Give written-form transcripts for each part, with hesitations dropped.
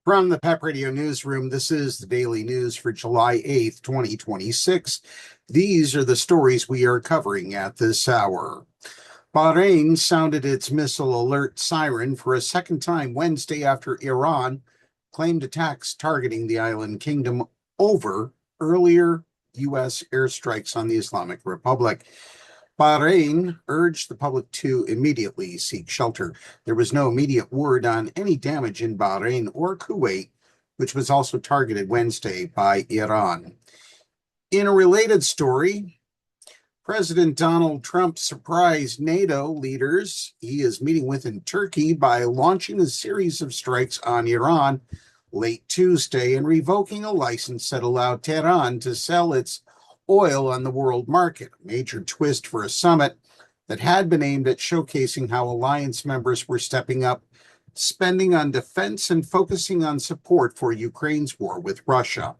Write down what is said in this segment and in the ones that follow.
From the PEP Radio Newsroom, this is the Daily News for July 8th, 2026. These are the stories we are covering at this hour. Bahrain sounded its missile alert siren for a second time Wednesday after Iran claimed attacks targeting the island kingdom over earlier U.S. airstrikes on the Islamic Republic. Bahrain urged the public to immediately seek shelter. There was no immediate word on any damage in Bahrain or Kuwait, which was also targeted Wednesday by Iran. In a related story, President Donald Trump surprised NATO leaders he is meeting with in Turkey by launching a series of strikes on Iran late Tuesday and revoking a license that allowed Tehran to sell its oil on the world market, a major twist for a summit that had been aimed at showcasing how alliance members were stepping up spending on defense and focusing on support for Ukraine's war with Russia.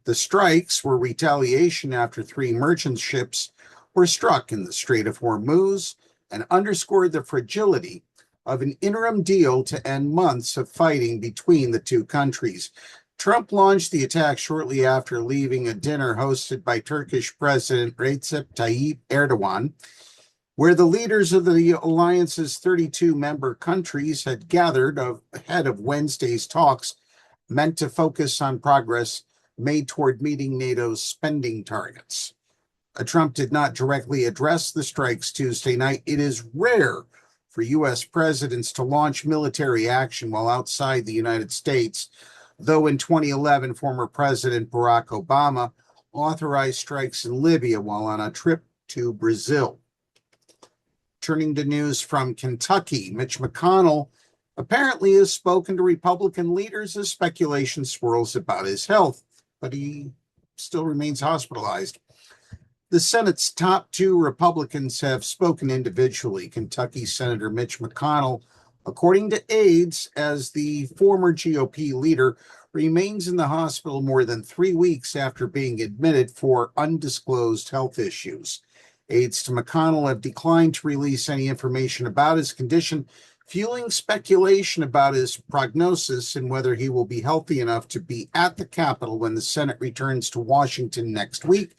The strikes were retaliation after 3 merchant ships were struck in the Strait of Hormuz and underscored the fragility of an interim deal to end months of fighting between the two countries. Trump launched the attack shortly after leaving a dinner hosted by Turkish President Recep Tayyip Erdogan, where the leaders of the alliance's 32 member countries had gathered ahead of Wednesday's talks meant to focus on progress made toward meeting NATO's spending targets. Trump did not directly address the strikes Tuesday night. It is rare for U.S. presidents to launch military action while outside the United States, though in 2011, former President Barack Obama authorized strikes in Libya while on a trip to Brazil. Turning to news from Kentucky, Mitch McConnell apparently has spoken to Republican leaders as speculation swirls about his health, but he still remains hospitalized. The Senate's top 2 Republicans have spoken individually. Kentucky Senator Mitch McConnell, according to aides, as the former GOP leader, remains in the hospital more than 3 weeks after being admitted for undisclosed health issues. Aides to McConnell have declined to release any information about his condition, fueling speculation about his prognosis and whether he will be healthy enough to be at the Capitol when the Senate returns to Washington next week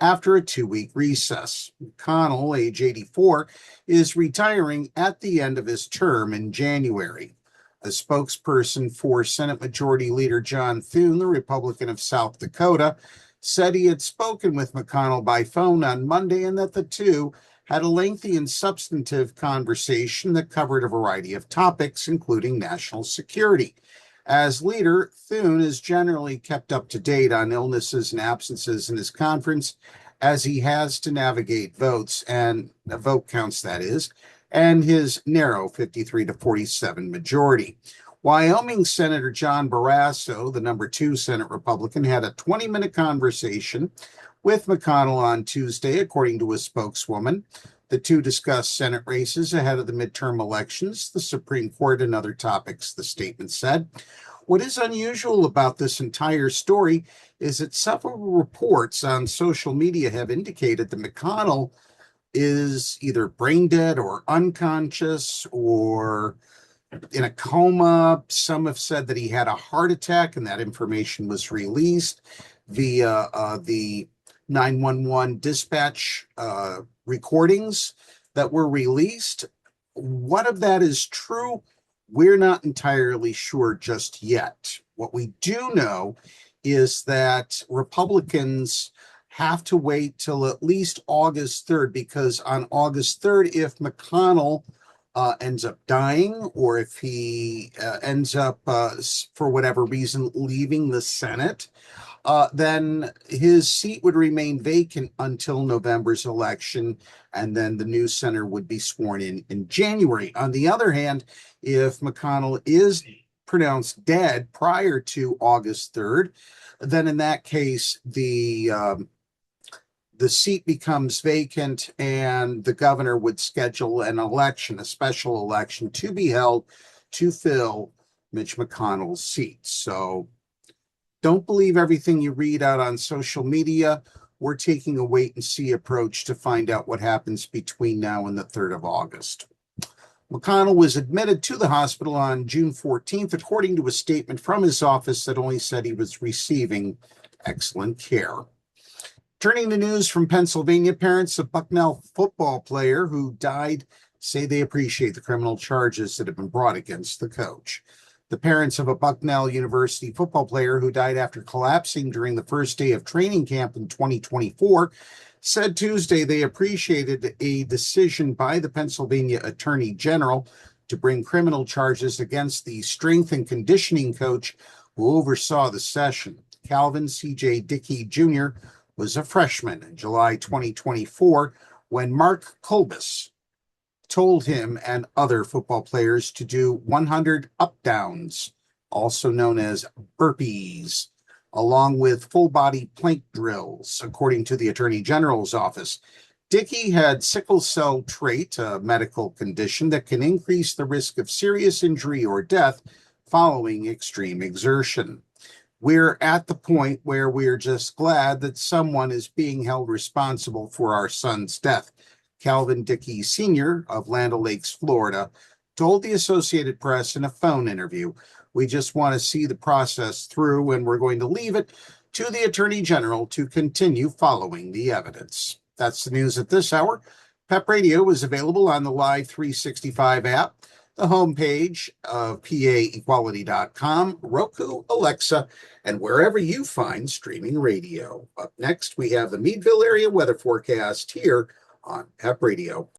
after a 2-week recess. McConnell, age 84, is retiring at the end of his term in January. A spokesperson for Senate Majority Leader John Thune, the Republican of South Dakota, said he had spoken with McConnell by phone on Monday and that the two had a lengthy and substantive conversation that covered a variety of topics, including national security. As leader, Thune is generally kept up to date on illnesses and absences in his conference, as he has to navigate votes, and vote counts, that is, and his narrow 53 to 47 majority. Wyoming Senator John Barrasso, the number 2 Senate Republican, had a 20-minute conversation with McConnell on Tuesday, according to a spokeswoman. The two discussed Senate races ahead of the midterm elections, the Supreme Court, and other topics, the statement said. What is unusual about this entire story is that several reports on social media have indicated that McConnell is either brain dead or unconscious or in a coma. Some have said that he had a heart attack, and that information was released via the 911 dispatch recordings that were released. What of that is true? We're not entirely sure just yet. What we do know is that Republicans have to wait till at least August 3rd, because on August 3rd, if McConnell ends up dying, or if he ends up, for whatever reason, leaving the Senate, then his seat would remain vacant until November's election, and then the new senator would be sworn in January. On the other hand, if McConnell is pronounced dead prior to August 3rd, then in that case, the seat becomes vacant, and the governor would schedule an election, a special election, to be held to fill Mitch McConnell's seat. So don't believe everything you read out on social media. We're taking a wait and see approach to find out what happens between now and the 3rd of August. McConnell was admitted to the hospital on June 14th, according to a statement from his office that only said he was receiving excellent care. Turning to news from Pennsylvania, parents of Bucknell football player who died say they appreciate the criminal charges that have been brought against the coach. The parents of a Bucknell University football player who died after collapsing during the first day of training camp in 2024 said Tuesday they appreciated a decision by the Pennsylvania Attorney General to bring criminal charges against the strength and conditioning coach who oversaw the session. Calvin C.J. Dickey Jr. was a freshman in July 2024 when Mark Kolbus told him and other football players to do 100 up-downs, also known as burpees, along with full-body plank drills, according to the Attorney General's office. Dickey had sickle cell trait, a medical condition that can increase the risk of serious injury or death following extreme exertion. We're at the point where we're just glad that someone is being held responsible for our son's death, Calvin Dickey Sr. of Land O'Lakes, Florida, told the Associated Press in a phone interview. We just want to see the process through, and we're going to leave it to the Attorney General to continue following the evidence. That's the news at this hour. PEP Radio is available on the Live 365 app, the homepage of PAEquality.com, Roku, Alexa, and wherever you find streaming radio. Up next, we have the Meadville area weather forecast here on PEP Radio.